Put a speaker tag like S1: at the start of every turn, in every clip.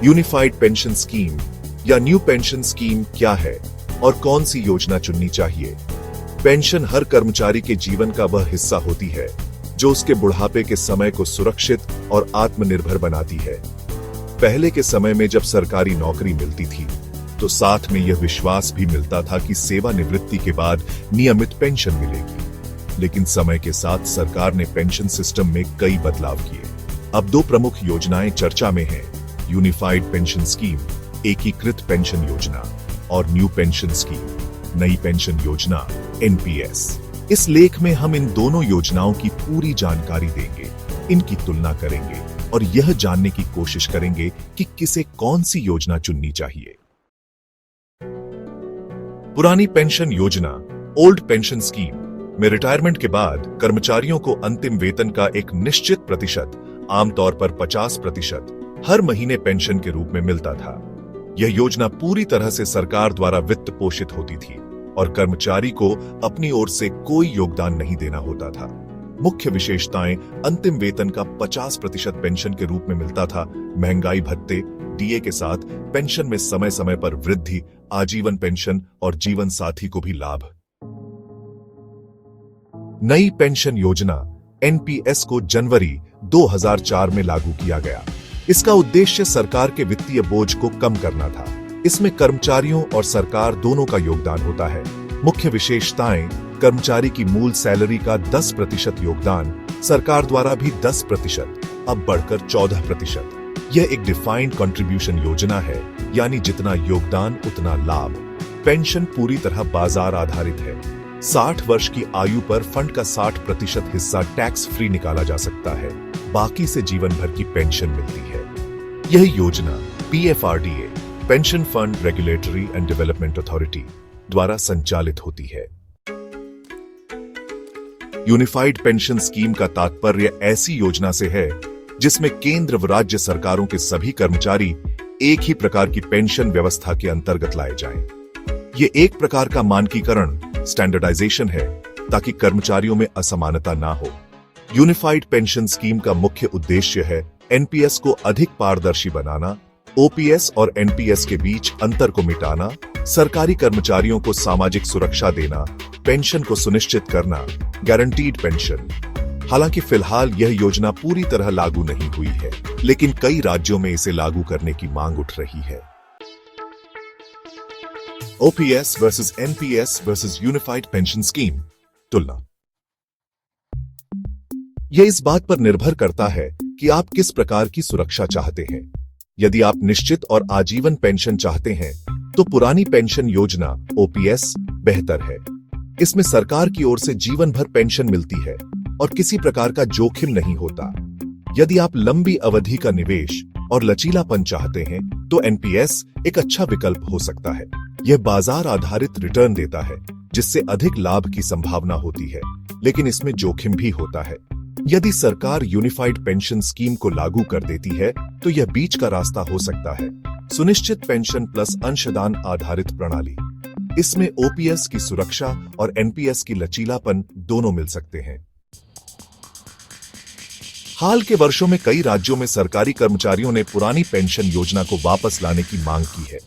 S1: Unified pension scheme या new pension scheme क्या है और कौन सी योजना चुननी चाहिए? पेंशन हर कर्मचारी के जीवन का वह हिस्सा होती है जो उसके बुढ़ापे के समय को सुरक्षित और आत्मनिर्भर बनाती है। पहले के समय में जब सरकारी नौकरी मिलती थी तो साथ में यह विश्वास भी मिलता था कि सेवानिवृत्ति के बाद नियमित पेंशन मिलेगी। लेकिन समय के साथ सरकार ने पेंशन सिस्टम में कई बदलाव किए। अब दो प्रमुख योजनाएं चर्चा में हैं, यूनिफाइड पेंशन स्कीम, एकीकृत पेंशन योजना, और न्यू पेंशन स्कीम, नई पेंशन योजना, एनपीएस। इस लेख में हम इन दोनों योजनाओं की पूरी जानकारी देंगे, इनकी तुलना करेंगे और यह जानने की कोशिश करेंगे कि किसे कौन सी योजना चुननी चाहिए। पुरानी पेंशन योजना, ओल्ड पेंशन स्कीम में रिटायरमेंट के बाद कर्मचारियों को अंतिम वेतन का एक निश्चित प्रतिशत, आमतौर पर 50%, हर महीने पेंशन के रूप में मिलता था। यह योजना पूरी तरह से सरकार द्वारा वित्त पोषित होती थी और कर्मचारी को अपनी ओर से कोई योगदान नहीं देना होता था। मुख्य विशेषताएं: अंतिम वेतन का 50% पेंशन के रूप में मिलता था, महंगाई भत्ते, डीए के साथ पेंशन में समय समय पर वृद्धि, आजीवन पेंशन और जीवन साथी को भी लाभ। नई पेंशन योजना, एनपीएस को जनवरी 2004 में लागू किया गया। इसका उद्देश्य सरकार के वित्तीय बोझ को कम करना था। इसमें कर्मचारियों और सरकार दोनों का योगदान होता है। मुख्य विशेषताएं: कर्मचारी की मूल सैलरी का 10% योगदान, सरकार द्वारा भी 10%, अब बढ़कर 14%। यह एक डिफाइंड कंट्रीब्यूशन योजना है, यानी जितना योगदान उतना लाभ। पेंशन पूरी तरह बाजार आधारित है। 60 वर्ष की आयु पर फंड का 60% हिस्सा टैक्स फ्री निकाला जा सकता है, बाकी से जीवन भर की पेंशन मिलती है। यह योजना PFRDA, pension fund regulatory and development authority द्वारा संचालित होती है। यूनिफाइड पेंशन स्कीम का तात्पर्य ऐसी योजना से है जिसमें केंद्र व राज्य सरकारों के सभी कर्मचारी एक ही प्रकार की पेंशन व्यवस्था के अंतर्गत लाए जाएं। ये एक प्रकार का मानकीकरण, स्टैंडर्डाइजेशन है, ताकि कर्मचारियों में असमानता ना हो। यूनिफाइड पेंशन स्कीम का मुख्य उद्देश्य है एनपीएस को अधिक पारदर्शी बनाना, ओपीएस और एनपीएस के बीच अंतर को मिटाना, सरकारी कर्मचारियों को सामाजिक सुरक्षा देना, पेंशन को सुनिश्चित करना, गारंटीड पेंशन। हालांकि फिलहाल यह योजना पूरी तरह लागू नहीं हुई है, लेकिन कई राज्यों में इसे लागू करने की मांग उठ रही है। OPS versus NPS versus unified pension scheme तुलना। यह इस बात पर निर्भर करता है कि आप किस प्रकार की सुरक्षा चाहते हैं। यदि आप निश्चित और आजीवन पेंशन चाहते हैं तो पुरानी पेंशन योजना ओपीएस बेहतर है। इसमें सरकार की ओर से जीवन भर पेंशन मिलती है और किसी प्रकार का जोखिम नहीं होता। यदि आप लंबी अवधि का निवेश और लचीलापन चाहते हैं तो एनपीएस एक अच्छा विकल्प हो सकता है। यह बाजार आधारित रिटर्न देता है, जिससे अधिक लाभ की संभावना होती है, लेकिन इसमें जोखिम भी होता है। यदि सरकार यूनिफाइड पेंशन स्कीम को लागू कर देती है तो यह बीच का रास्ता हो सकता है, सुनिश्चित पेंशन प्लस अंशदान आधारित प्रणाली। इसमें ओपीएस की सुरक्षा और एनपीएस की लचीलापन दोनों मिल सकते हैं। हाल के वर्षों में कई राज्यों में सरकारी कर्मचारियों ने पुरानी पेंशन योजना को वापस लाने की मांग की है।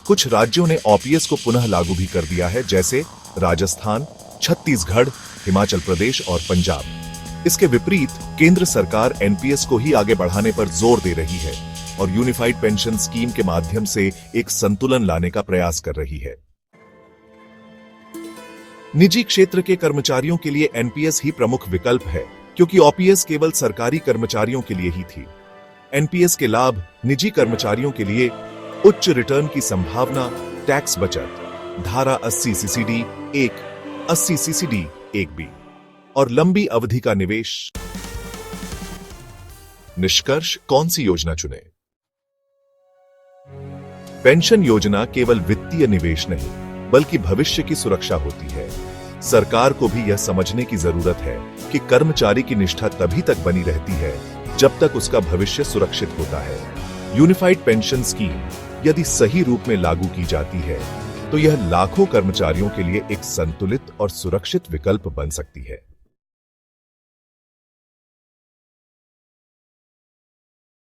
S1: कुछ राज्यों ने ओपीएस को पुनः लागू भी कर दिया है, जैसे राजस्थान, छत्तीसगढ़, हिमाचल प्रदेश और पंजाब। इसके विपरीत केंद्र सरकार एनपीएस को ही आगे बढ़ाने पर जोर दे रही है और यूनिफाइड पेंशन स्कीम के माध्यम से एक संतुलन लाने का प्रयास कर रही है। निजी क्षेत्र के कर्मचारियों के लिए एनपीएस ही प्रमुख विकल्प है, क्योंकि ओपीएस केवल सरकारी कर्मचारियों के लिए ही थी। एनपीएस के लाभ: निजी कर्मचारियों के लिए उच्च रिटर्न की संभावना, टैक्स बचत, धारा 80 सीसीडी 1, 80 सीसीडी 1B और लंबी अवधि का निवेश। निष्कर्ष: कौन सी योजना चुने? पेंशन योजना केवल वित्तीय निवेश नहीं, बल्कि भविष्य की सुरक्षा होती है। सरकार को भी यह समझने की जरूरत है कि कर्मचारी की निष्ठा तभी तक बनी रहती है जब तक उसका भविष्य सुरक्षित होता है। यूनिफाइड पेंशन स्कीम यदि सही रूप में लागू की जाती है तो यह लाखों कर्मचारियों के लिए एक संतुलित और सुरक्षित विकल्प बन सकती है।